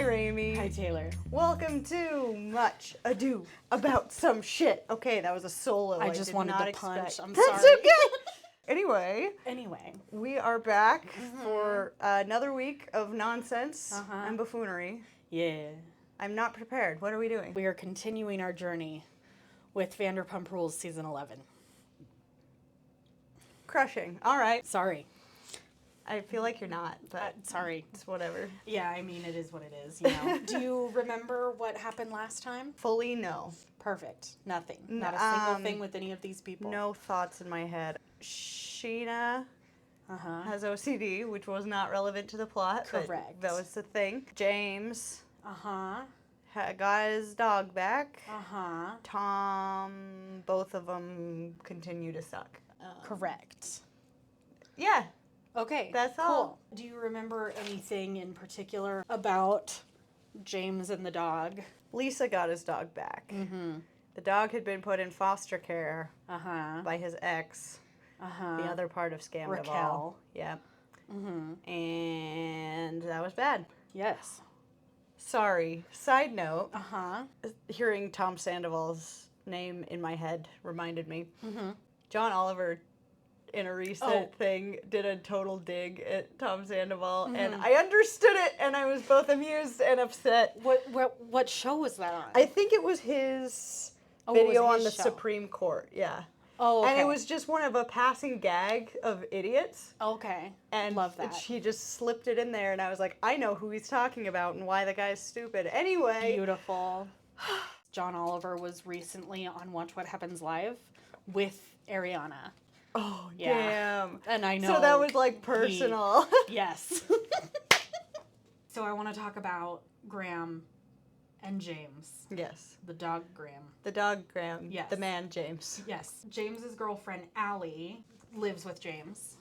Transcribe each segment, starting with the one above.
Hi, Raimi. Hi, Taylor. Welcome to Much Ado About Some Shit. Okay, that was a solo. I just did wanted not to expect. punch. I'm That's sorry. okay. Anyway, we are back for another week of nonsense and buffoonery. Yeah. I'm not prepared. What are we doing? We are continuing our journey with Vanderpump Rules Season 11. Crushing. All right. Sorry. I feel like you're not, but Sorry. it's whatever. Yeah, I mean, it is what it is, you know. Do you remember what happened last time? Fully no. Perfect. Nothing. Not a single thing with any of these people. No thoughts in my head. Sheena has OCD, which was not relevant to the plot. Correct. But that was the thing. James Uh-huh. got his dog back. Uh-huh. Tom, both of them continue to suck. Correct. Yeah. Okay. That's cool. all. Do you remember anything in particular about James and the dog? Lisa got his dog back. Mm-hmm. The dog had been put in foster care Uh-huh. by his ex. Uh-huh. The other part of Scam Raquel. All. Yep. Mm-hmm. And that was bad. Yes. Sorry. Side note, Uh-huh. hearing Tom Sandoval's name in my head reminded me. Mm-hmm. John Oliver, in a recent thing, did a total dig at Tom Sandoval, and I understood it, and I was both amused and upset. What show was that on? I think it was his video on the Supreme Court, yeah. Oh, okay. And it was just one of a passing gag of idiots. Okay. And love that. He just slipped it in there, and I was like, I know who he's talking about and why the guy's stupid. Anyway. Beautiful. John Oliver was recently on Watch What Happens Live with Ariana. Oh, Yeah. damn. And I know. So that was like personal. Yes. So I want to talk about Graham and James. Yes. The dog Graham. The dog Graham. Yes. The man James. Yes. James's girlfriend Allie lives with James.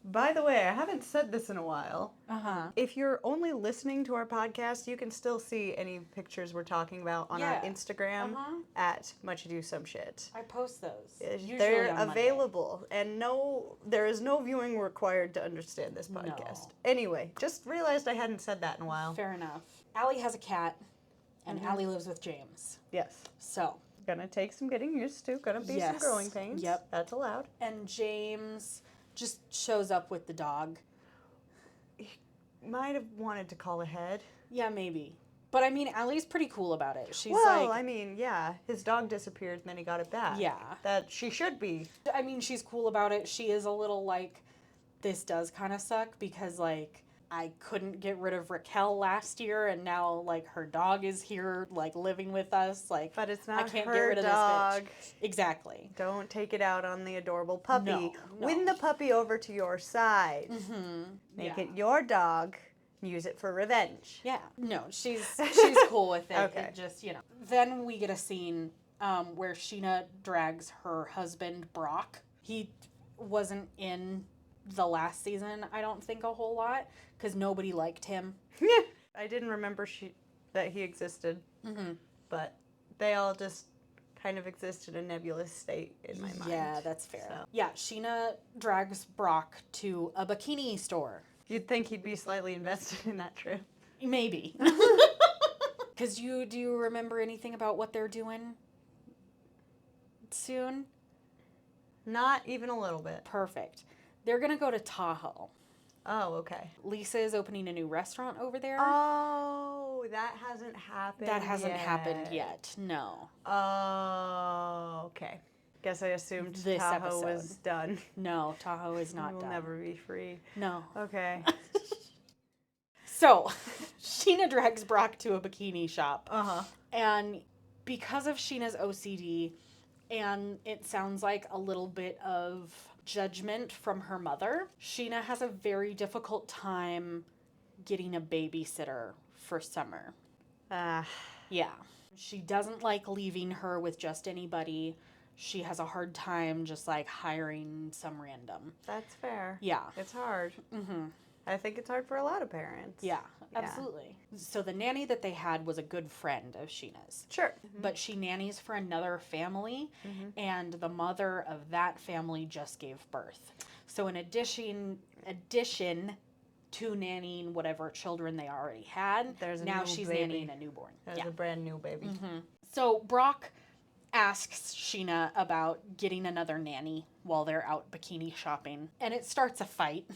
By the way, I haven't said this in a while. Uh-huh. If you're only listening to our podcast, you can still see any pictures we're talking about on our Instagram at Much Ado Some Shit. I post those. They're available, and there is no viewing required to understand this podcast. No. Anyway, just realized I hadn't said that in a while. Fair enough. Allie has a cat, and Allie lives with James. Yes. So. Gonna take some getting used to. Gonna be some growing pains. Yep. That's allowed. And James just shows up with the dog. He might have wanted to call ahead. Yeah, maybe. But I mean, Allie's pretty cool about it. She's I mean, yeah, his dog disappeared and then he got it back. Yeah. That she should be. I mean, she's cool about it. She is a little like, this does kind of suck because like, I couldn't get rid of Raquel last year, and now like her dog is here, like living with us. Like, but it's not I can't her get rid of dog. This bitch. Exactly. Don't take it out on the adorable puppy. No. Win the puppy over to your side. Mm-hmm. Make it your dog. Use it for revenge. Yeah. No, she's cool with it. Okay. It just, you know. Then we get a scene where Sheena drags her husband Brock. He wasn't in the last season, I don't think, a whole lot, because nobody liked him. Yeah. I didn't remember that he existed, but they all just kind of exist in a nebulous state in my mind. Yeah, that's fair. So. Yeah, Sheena drags Brock to a bikini store. You'd think he'd be slightly invested in that trip. Maybe. Because do you remember anything about what they're doing soon? Not even a little bit. Perfect. They're going to go to Tahoe. Oh, okay. Lisa is opening a new restaurant over there. Oh, that hasn't happened That hasn't happened yet. No. Oh, okay. Guess I assumed This Tahoe episode was done. No, Tahoe is not We'll done. never be free. No. Okay. So, Sheena drags Brock to a bikini shop. Uh-huh. And because of Sheena's OCD, and it sounds like a little bit of judgment from her mother, Sheena has a very difficult time getting a babysitter for summer. Yeah. She doesn't like leaving her with just anybody. She has a hard time just like hiring some random. That's fair. Yeah. It's hard. Mm-hmm. I think it's hard for a lot of parents. Yeah, absolutely. So the nanny that they had was a good friend of Sheena's. Sure. But she nannies for another family, and the mother of that family just gave birth. So in addition to nannying whatever children they already had. Now she's nannying a newborn. There's a brand new baby. So Brock asks Sheena about getting another nanny while they're out bikini shopping. And it starts a fight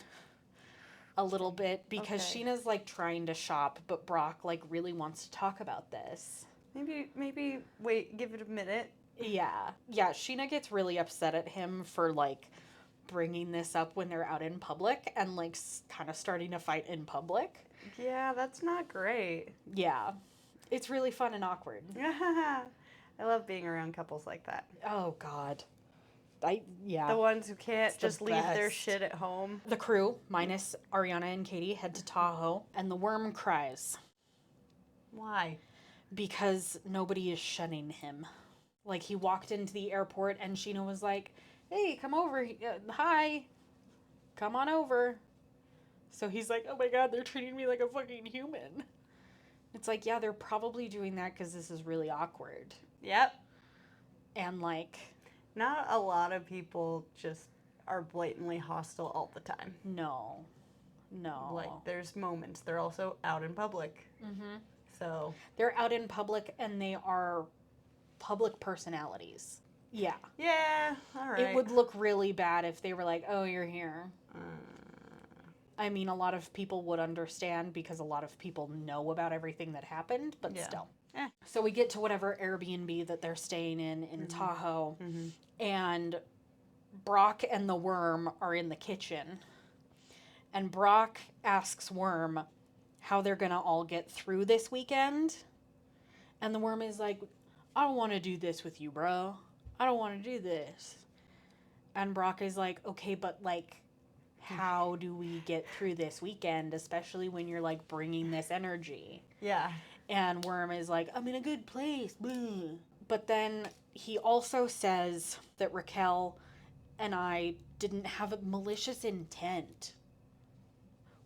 a little bit because Sheena's like trying to shop, but Brock like really wants to talk about this. Maybe wait, give it a minute. Yeah. Sheena gets really upset at him for like bringing this up when they're out in public and like kind of starting a fight in public. Yeah, that's not great. Yeah. It's really fun and awkward. I love being around couples like that. Oh, God. The ones who can't just leave their shit at home. The crew, minus Ariana and Katie, head to Tahoe, and the worm cries. Why? Because nobody is shunning him. Like, he walked into the airport, and Sheena was like, hey, come over. Hi. Come on over. So he's like, oh my God, they're treating me like a fucking human. It's like, yeah, they're probably doing that because this is really awkward. Yep. And, like... Not a lot of people just are blatantly hostile all the time. No. Like, there's moments. They're also out in public. Mm-hmm. So... They're out in public, and they are public personalities. Yeah. Yeah, all right. It would look really bad if they were like, oh, you're here. I mean, a lot of people would understand because a lot of people know about everything that happened, but still. So we get to whatever Airbnb that they're staying in Tahoe, and Brock and the Worm are in the kitchen. And Brock asks Worm how they're going to all get through this weekend. And the Worm is like, I don't want to do this with you, bro. I don't want to do this. And Brock is like, okay, but like, how do we get through this weekend, especially when you're like bringing this energy? Yeah. And Worm is like, I'm in a good place. Blah. But then he also says that Raquel and I didn't have a malicious intent.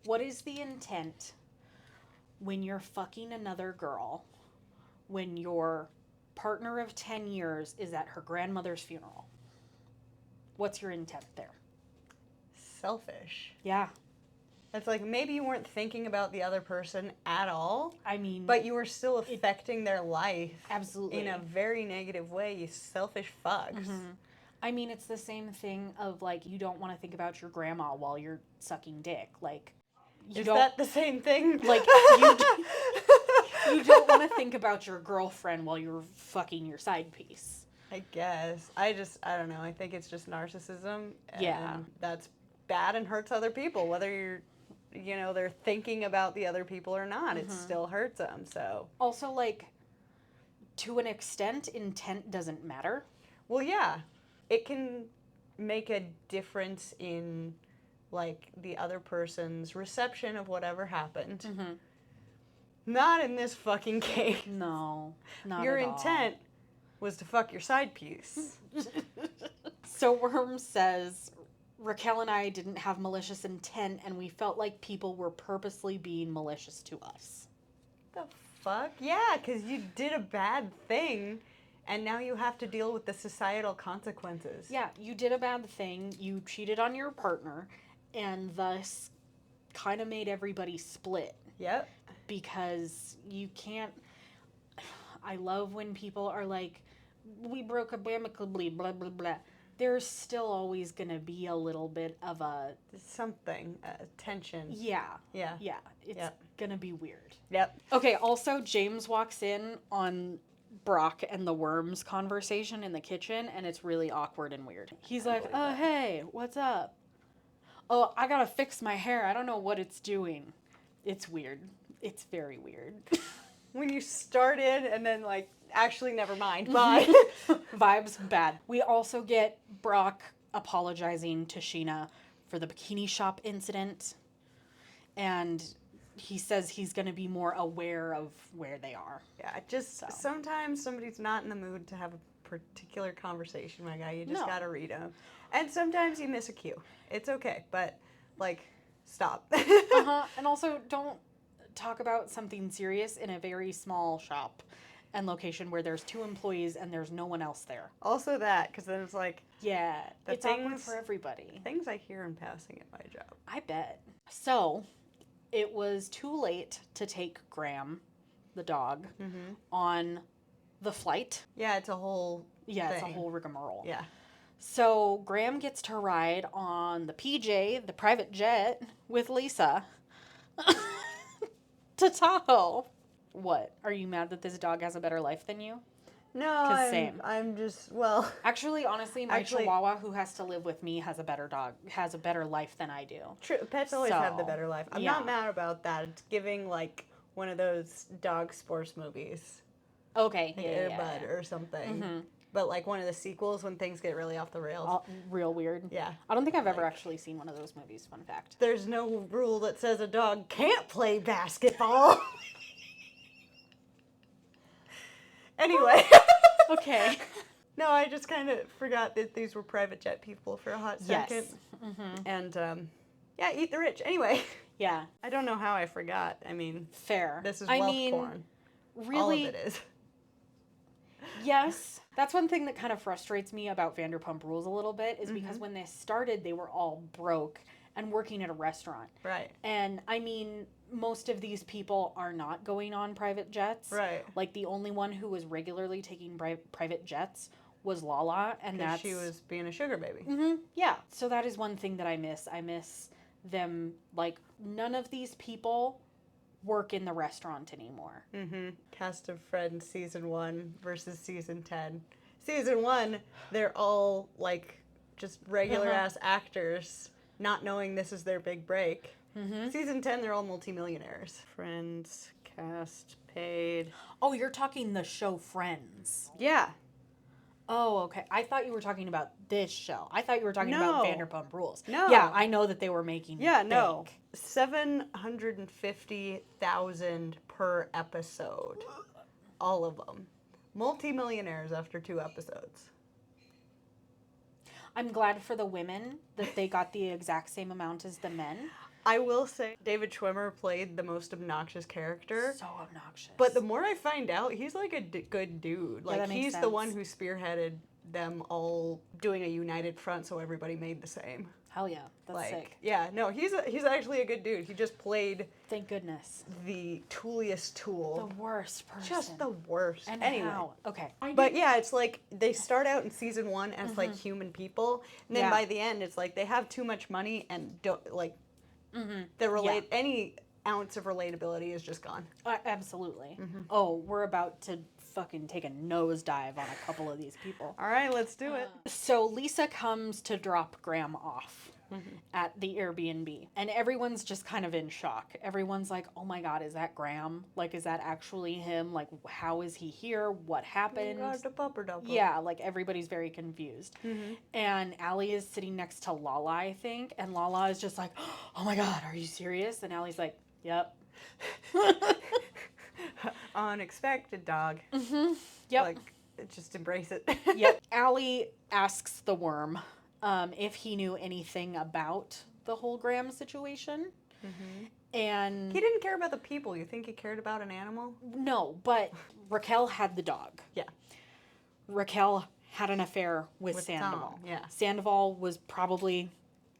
What is the intent when you're fucking another girl, when your partner of 10 years is at her grandmother's funeral? What's your intent there? Selfish. Yeah. It's like maybe you weren't thinking about the other person at all. I mean... But you were still affecting their life. Absolutely. In a very negative way, you selfish fucks. Mm-hmm. I mean, it's the same thing of, like, you don't want to think about your grandma while you're sucking dick. Like, Is that the same thing? Like, you don't want to think about your girlfriend while you're fucking your side piece. I guess. I don't know. I think it's just narcissism. Yeah. That's bad and hurts other people, whether they're thinking about the other people or not. It still hurts them, so. Also, like, to an extent, intent doesn't matter. Well, yeah. It can make a difference in, like, the other person's reception of whatever happened. Mm-hmm. Not in this fucking case. No, not Your at all. intent was to fuck your side piece. So Worm says, Raquel and I didn't have malicious intent, and we felt like people were purposely being malicious to us. The fuck? Yeah, because you did a bad thing, and now you have to deal with the societal consequences. Yeah, you did a bad thing. You cheated on your partner, and thus kind of made everybody split. Yep. Because you can't... I love when people are like, we broke up amicably, blah, blah, blah. There's still always going to be a little bit of a... Something, tension. Yeah. Yeah. Yeah. It's going to be weird. Yep. Okay, also, James walks in on Brock and the Worm's conversation in the kitchen, and it's really awkward and weird. He's like, oh, hey, what's up? Oh, I got to fix my hair. I don't know what it's doing. It's weird. It's very weird. When you started and then, like, actually, never mind. Bye. Vibes bad. We also get Brock apologizing to Sheena for the bikini shop incident. And he says he's going to be more aware of where they are. Yeah, sometimes somebody's not in the mood to have a particular conversation, my guy. You just got to read them. And sometimes you miss a cue. It's okay, but, like, stop. And also, don't talk about something serious in a very small shop and location where there's 2 employees and there's no one else there. Also that, because then it's like... Yeah, it's awkward for everybody. Things I hear in passing at my job. I bet. So, it was too late to take Graham, the dog, on the flight. Yeah, it's a whole Yeah, thing. it's a whole rigmarole. Yeah. So Graham gets to ride on the PJ, the private jet, with Lisa to Tahoe. What? Are you mad that this dog has a better life than you? No, same. I'm just, well... Actually, honestly, my Chihuahua who has to live with me has a better life than I do. True, pets always have the better life. I'm not mad about that. It's giving, like, one of those dog sports movies. Okay, Like Air Bud or something. Mm-hmm. But, like, one of the sequels when things get really off the rails. Real weird. Yeah. I don't think I've ever actually seen one of those movies, fun fact. There's no rule that says a dog can't play basketball. Anyway. Okay. No, I just kind of forgot that these were private jet people for a hot second. Yes. Mm-hmm. And, yeah, eat the rich. Anyway. Yeah. I don't know how I forgot. I mean... Fair. This is wealth porn. Really... All of it is. Yes. That's one thing that kind of frustrates me about Vanderpump Rules a little bit is because when they started, they were all broke and working at a restaurant. Right. And, I mean... most of these people are not going on private jets. Right. Like, the only one who was regularly taking private jets was Lala, and that's... she was being a sugar baby. Mm-hmm. Yeah. So that is one thing that I miss. I miss them, like, none of these people work in the restaurant anymore. Mm-hmm. Cast of Friends season 1 versus season 10. Season 1, they're all, like, just regular-ass actors, not knowing this is their big break. Mm-hmm. Season 10, they're all multimillionaires. Friends, cast, paid. Oh, you're talking the show Friends. Yeah. Oh, okay. I thought you were talking about this show. I thought you were talking about Vanderpump Rules. No. Yeah, I know that they were making no. $750,000 per episode. All of them. Multimillionaires after 2 episodes. I'm glad for the women that they got the exact same amount as the men. I will say David Schwimmer played the most obnoxious character. So obnoxious. But the more I find out, he's like a good dude. Like, that makes he's sense. the one who spearheaded them all doing a united front so everybody made the same. Hell yeah. That's sick. Yeah, no, he's actually a good dude. He just played... Thank goodness. The tooliest tool. The worst person. Just the worst. And anyway. how? Okay. But yeah, it's like they start out in season 1 as like human people, and then by the end it's like they have too much money and don't like any ounce of relatability is just gone. Absolutely. Oh, we're about to fucking take a nosedive on a couple of these people. All right, let's do it. So Lisa comes to drop Graham off at the Airbnb, and everyone's just kind of in shock. Everyone's like, oh my God, is that Graham? Like, is that actually him? Like, how is he here? What happened? Yeah, like everybody's very confused. And Allie is sitting next to Lala, I think, and Lala is just like, oh my God, are you serious? And Allie's like, yep. Unexpected, dog. Yep. Like, just embrace it. Yep. Allie asks the worm if he knew anything about the whole Graham situation. And he didn't care about the people. You think he cared about an animal? No, but Raquel had the dog. Yeah. Raquel had an affair with Sandoval. Tom, yeah. Sandoval was probably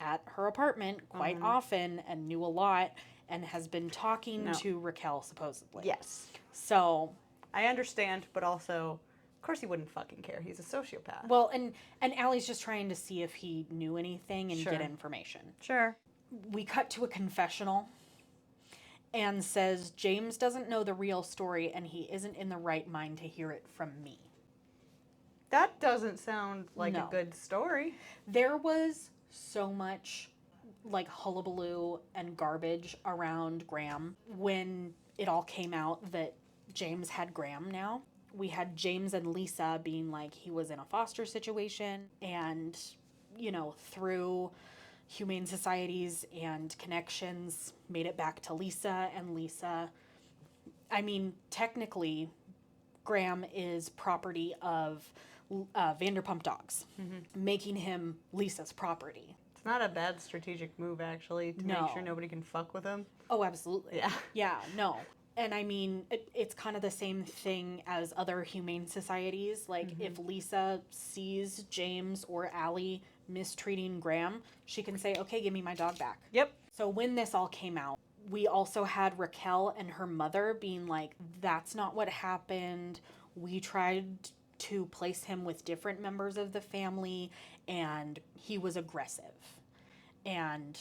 at her apartment quite often and knew a lot and has been talking to Raquel supposedly. Yes. So I understand, but also, of course he wouldn't fucking care. He's a sociopath. Well, and Allie's just trying to see if he knew anything and get information. Sure. We cut to a confessional. Anne says James doesn't know the real story and he isn't in the right mind to hear it from me. That doesn't sound like a good story. There was so much like hullabaloo and garbage around Graham when it all came out that James had Graham now. We had James and Lisa being like he was in a foster situation and, you know, through humane societies and connections made it back to Lisa, and Lisa, I mean, technically Graham is property of Vanderpump Dogs, making him Lisa's property. It's not a bad strategic move, actually, to make sure nobody can fuck with him. Oh, absolutely. Yeah. Yeah, no. And I mean, it's kind of the same thing as other humane societies. Like, if Lisa sees James or Allie mistreating Graham, she can say, okay, give me my dog back. Yep. So when this all came out, we also had Raquel and her mother being like, that's not what happened. We tried to place him with different members of the family, and he was aggressive and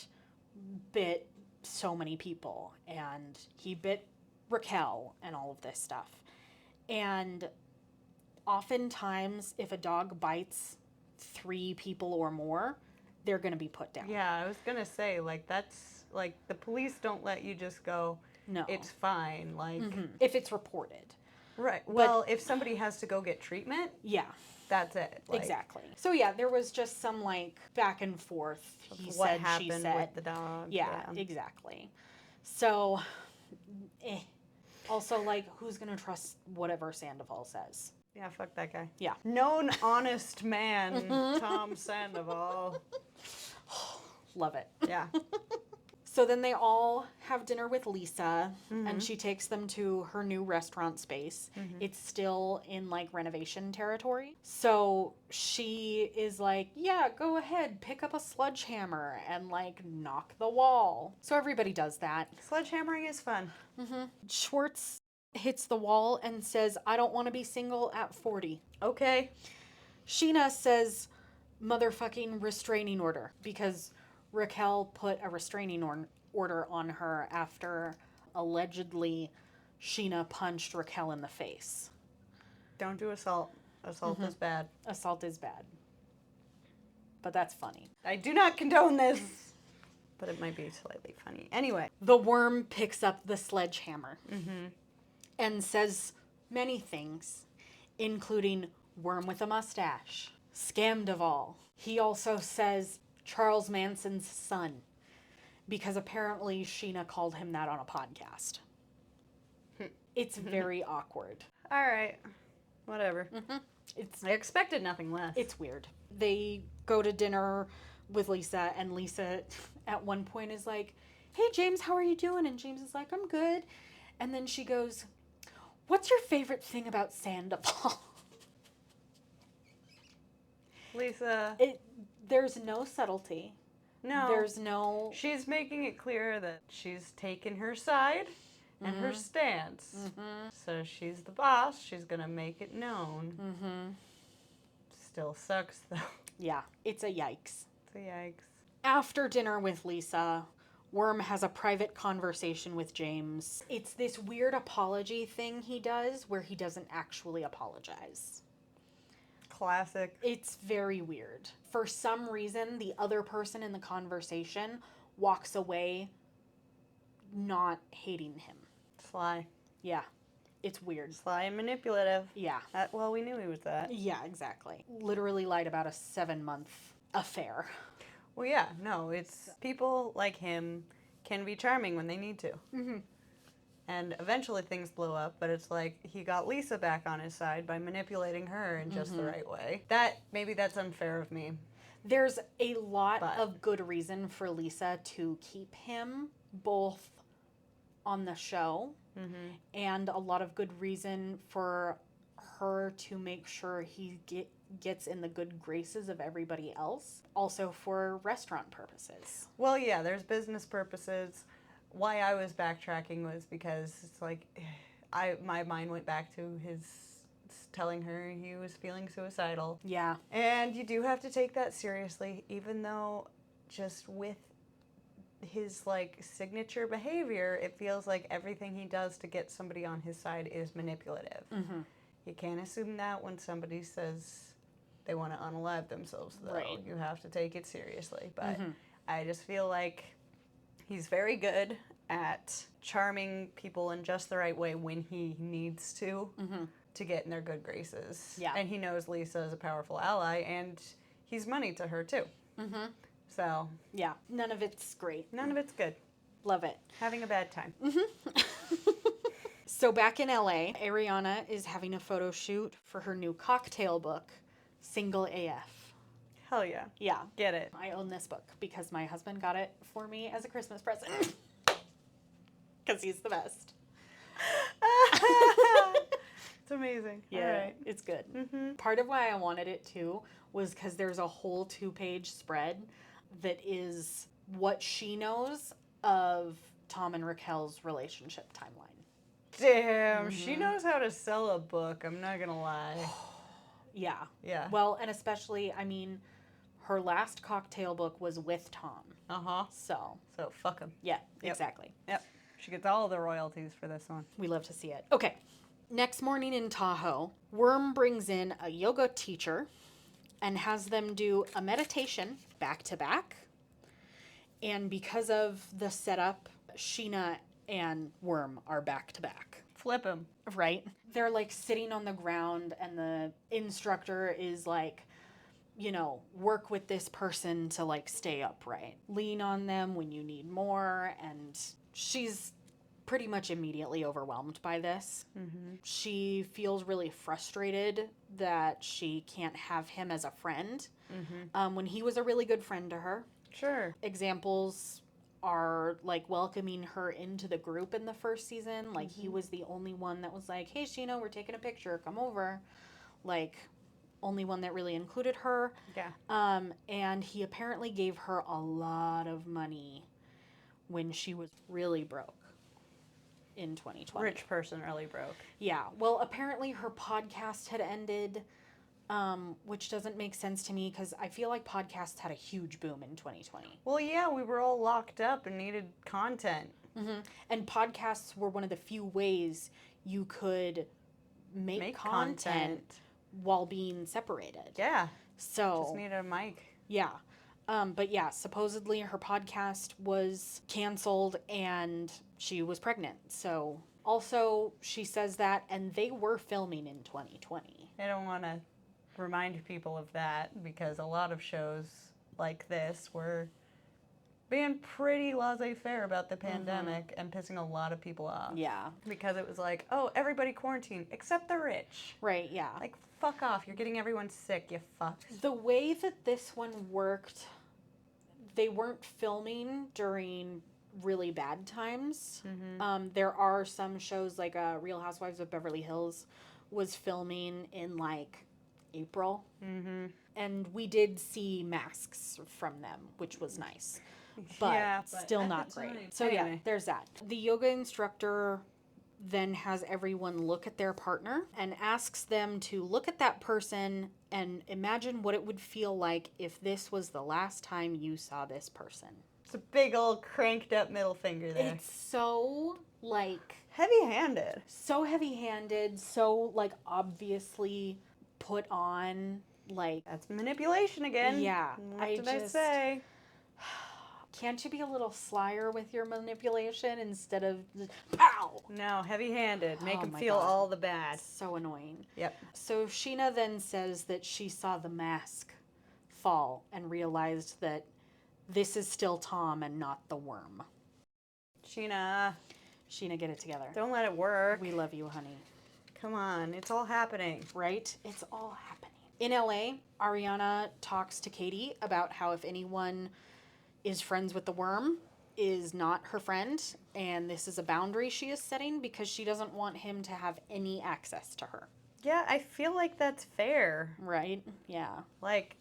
bit so many people, and he bit Raquel and all of this stuff. And oftentimes, if a dog bites 3 people or more, they're going to be put down. Yeah, I was going to say, like, that's, like, the police don't let you just go, No. it's fine, like... If it's reported. Right. Well, if somebody has to go get treatment, Yeah. that's it. Like, Exactly. So yeah, there was just some like back and forth. He what said, happened she said. with the dog. Yeah, exactly. So, also like, who's gonna trust whatever Sandoval says? Yeah, fuck that guy. Yeah. Known honest man, Tom Sandoval. Love it. Yeah. So then they all have dinner with Lisa, and she takes them to her new restaurant space. It's still in like renovation territory. So she is like, yeah, go ahead, pick up a sledgehammer and like knock the wall. So everybody does that. Sledgehammering is fun. Schwartz hits the wall and says, I don't want to be single at 40. Okay. Sheena says, motherfucking restraining order, because Raquel put a restraining order on her after allegedly Sheena punched Raquel in the face. Don't do assault. Assault is bad. Assault is bad. But that's funny. I do not condone this. But it might be slightly funny. Anyway. The worm picks up the sledgehammer and says many things, including worm with a mustache, scammed of all. He also says Charles Manson's son, because apparently Sheena called him that on a podcast. It's very awkward. All right. Whatever. It's I expected nothing less. It's weird. They go to dinner with Lisa, and Lisa at one point is like, hey, James, how are you doing? And James is like, I'm good. And then she goes, what's your favorite thing about Sandoval? Lisa. There's no subtlety. No. There's no... She's making it clear that she's taken her side and her stance. So she's the boss. She's going to make it known. Still sucks, though. Yeah, it's a yikes. It's a yikes. After dinner with Lisa, Worm has a private conversation with James. It's this weird apology thing he does where he doesn't actually apologize. Classic. It's very weird. For some reason, the other person in the conversation walks away not hating him. Sly. Yeah, it's weird. Sly and manipulative. Yeah. Well, we knew he was that. Yeah, exactly. Literally lied about a 7-month affair. Well, yeah, no, it's people like him can be charming when they need to. And eventually things blow up, but it's like he got Lisa back on his side by manipulating her in just the right way. Maybe that's unfair of me. There's a lot of good reason for Lisa to keep him both on the show and a lot of good reason for her to make sure he gets in the good graces of everybody else, also for restaurant purposes. Well, yeah, there's business purposes. Why I was backtracking was because it's like my mind went back to his telling her he was feeling suicidal. Yeah. And you do have to take that seriously, even though just with his like signature behavior, it feels like everything he does to get somebody on his side is manipulative. You can't assume that when somebody says they want to unalive themselves, though. Right. You have to take it seriously. But I just feel like he's very good at charming people in just the right way when he needs to get in their good graces. Yeah. And he knows Lisa is a powerful ally, and he's money to her, too. So. Yeah, none of it's great. None of it's good. Love it. Having a bad time. So back in LA, Ariana is having a photo shoot for her new cocktail book, Single AF. Hell yeah. Yeah. Get it. I own this book because my husband got it for me as a Christmas present. Because he's the best. It's amazing. Yeah, all right. It's good. Part of why I wanted it too was because there's a whole 2-page spread that is what she knows of Tom and Raquel's relationship timeline. Damn, she knows how to sell a book, I'm not gonna lie. Yeah. Yeah. Well, and especially, I mean, her last cocktail book was with Tom. Uh-huh. So fuck him. yeah, Yep. exactly. Yep. She gets all the royalties for this one. We love to see it. Okay. Next morning in Tahoe, Worm brings in a yoga teacher and has them do a meditation back to back. And because of the setup, Sheena and Worm are back to back. Flip him. Right? They're like sitting on the ground, and the instructor is like, you know, work with this person to like stay upright. Lean on them when you need more. And she's pretty much immediately overwhelmed by this. Mm-hmm. She feels really frustrated that she can't have him as a friend when he was a really good friend to her. Sure. Examples are like welcoming her into the group in the first season. Like he was the only one that was like, hey, Sheena, we're taking a picture. Come over. Like, only one that really included her. Yeah. And he apparently gave her a lot of money when she was really broke in 2020. Rich person really broke. Yeah. Well, apparently her podcast had ended, which doesn't make sense to me because I feel like podcasts had a huge boom in 2020. Well, yeah, we were all locked up and needed content. And podcasts were one of the few ways you could make content while being separated. Yeah. So Just needed a mic. yeah. But yeah, supposedly her podcast was canceled and she was pregnant. So also she says that, and they were filming in 2020. I don't want to remind people of that because a lot of shows like this were being pretty laissez-faire about the pandemic and pissing a lot of people off. Yeah. Because it was like, oh, everybody quarantine except the rich. Right, yeah. Like, fuck off. You're getting everyone sick, you fucks. The way that this one worked, they weren't filming during really bad times. There are some shows like Real Housewives of Beverly Hills was filming in like April. And we did see masks from them, which was nice. But still not great. So yeah, there's that. The yoga instructor then has everyone look at their partner and asks them to look at that person and imagine what it would feel like if this was the last time you saw this person. It's a big old cranked up middle finger there. It's so like heavy-handed. So heavy-handed, so like obviously put on, like That's manipulation again. Yeah. What did I say? Can't you be a little slyer with your manipulation instead of just, pow? No, heavy-handed. Make Oh them my feel God. all the bad. So annoying. Yep. So Sheena then says that she saw the mask fall and realized that this is still Tom and not the worm. Sheena, Sheena, get it together. don't let it work. We love you, honey. Come on, it's all happening. Right? It's all happening. In LA, Ariana talks to Katie about how if anyone is friends with the worm, is not her friend, and this is a boundary she is setting because she doesn't want him to have any access to her. Yeah, I feel like that's fair. Right? Yeah. Like,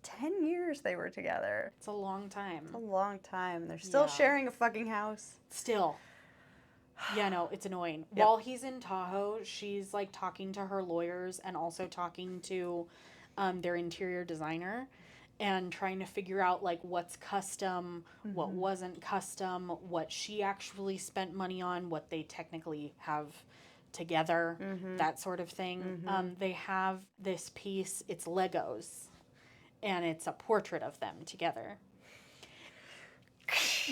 10 years they were together. It's a long time. It's a long time. They're still Yeah. sharing a fucking house. Still. Yeah, no, it's annoying. Yep. While he's in Tahoe, she's like talking to her lawyers and also talking to their interior designer and trying to figure out like what's custom, what wasn't custom, what she actually spent money on, what they technically have together, that sort of thing. They have this piece, it's Legos, and it's a portrait of them together.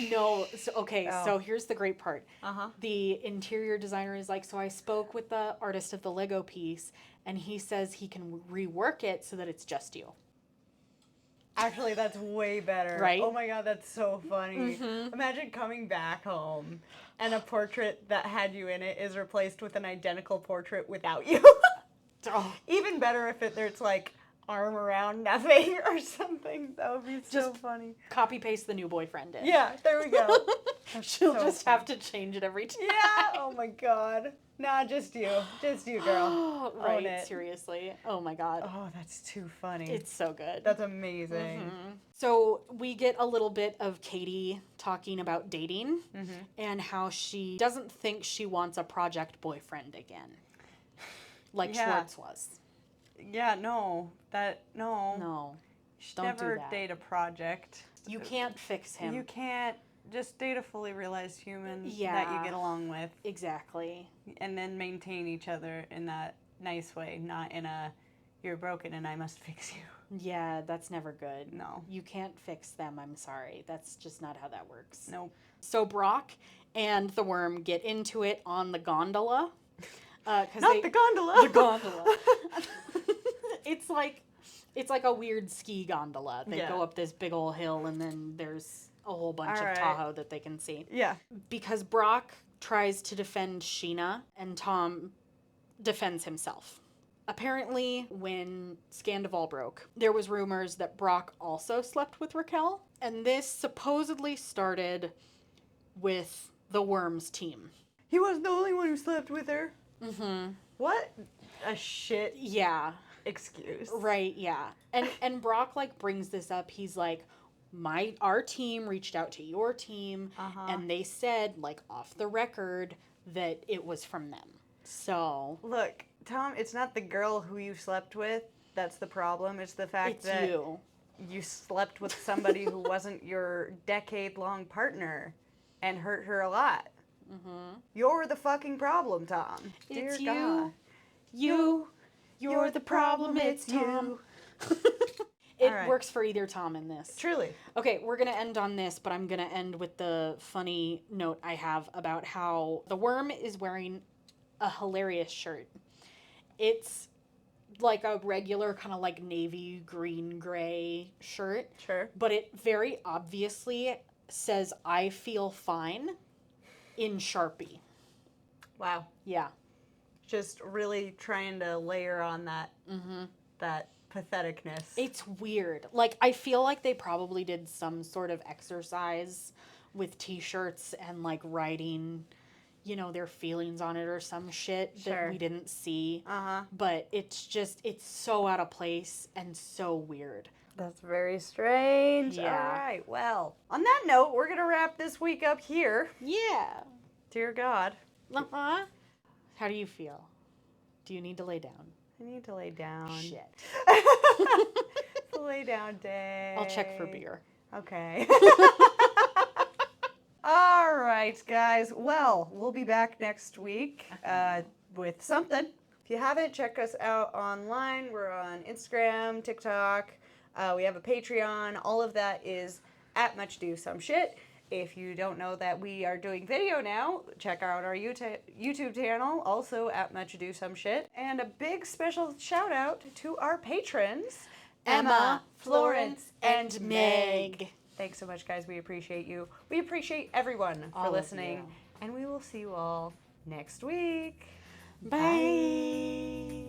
No, so, okay, so here's the great part. The interior designer is like, so I spoke with the artist of the Lego piece, and he says he can rework it so that it's just you. Actually, that's way better. Right? Oh my god, that's so funny. Imagine coming back home and a portrait that had you in it is replaced with an identical portrait without you. Even better if there's like arm around nothing or something. That would be so funny. Copy paste the new boyfriend in. Yeah, there we go. She'll so just funny. have to change it every time. Yeah. Oh my god. Nah, just you, girl. Right, Own it. seriously. Oh my god. Oh, that's too funny. It's so good. That's amazing. So we get a little bit of Katie talking about dating and how she doesn't think she wants a project boyfriend again. Like Yeah. Schwartz was. Yeah, no. No. No. You should Don't do never that. date a project. You can't fix him. You can't just date a fully realized human that Yeah. you get along with. Exactly. And then maintain each other in that nice way, not in a you're broken and I must fix you. Yeah, that's never good. No. You can't fix them, I'm sorry. That's just not how that works. Nope. So Brock and the worm get into it on the gondola. Not the gondola. The gondola. It's like a weird ski gondola. They go up this big old hill and then there's a whole bunch of Tahoe that they can see. Yeah. Because Brock tries to defend Sheena and Tom defends himself. Apparently, when Scandival broke, there was rumors that Brock also slept with Raquel, and this supposedly started with the Worms team. He wasn't the only one who slept with her. Mm-hmm. What a shit Yeah. excuse. Right, yeah. And Brock, like, brings this up. He's like, our team reached out to your team, and they said, like, off the record, that it was from them. So... Look, Tom, it's not the girl who you slept with that's the problem. It's the fact that you slept with somebody who wasn't your decade-long partner and hurt her a lot. Mm-hmm. You're the fucking problem, Tom. It's Dear God. You're the problem, it's Tom. It works for either Tom in this. Truly. Okay, we're going to end on this, but I'm going to end with the funny note I have about how the worm is wearing a hilarious shirt. It's like a regular kind of like navy green gray shirt. Sure. But it very obviously says I feel fine in Sharpie. Wow. Yeah. Just really trying to layer on that that patheticness. It's weird. Like, I feel like they probably did some sort of exercise with t-shirts and like writing, you know, their feelings on it or some shit that we didn't see. But it's so out of place and so weird. That's very strange. Yeah. All right. Well, on that note, we're going to wrap this week up here. Yeah. Dear God. Uh-huh. How do you feel? Do you need to lay down? I need to lay down. Shit. It's a lay down day. I'll check for beer. Okay. All right, guys. Well, we'll be back next week with something. If you haven't, check us out online. We're on Instagram, TikTok. We have a Patreon. All of that is at Much Do Some Shit. If you don't know that we are doing video now, check out our YouTube channel, also at Much Do Some Shit. And a big special shout out to our patrons, Emma, Florence, and Meg. Thanks so much, guys. We appreciate you. We appreciate everyone for listening. And we will see you all next week. Bye.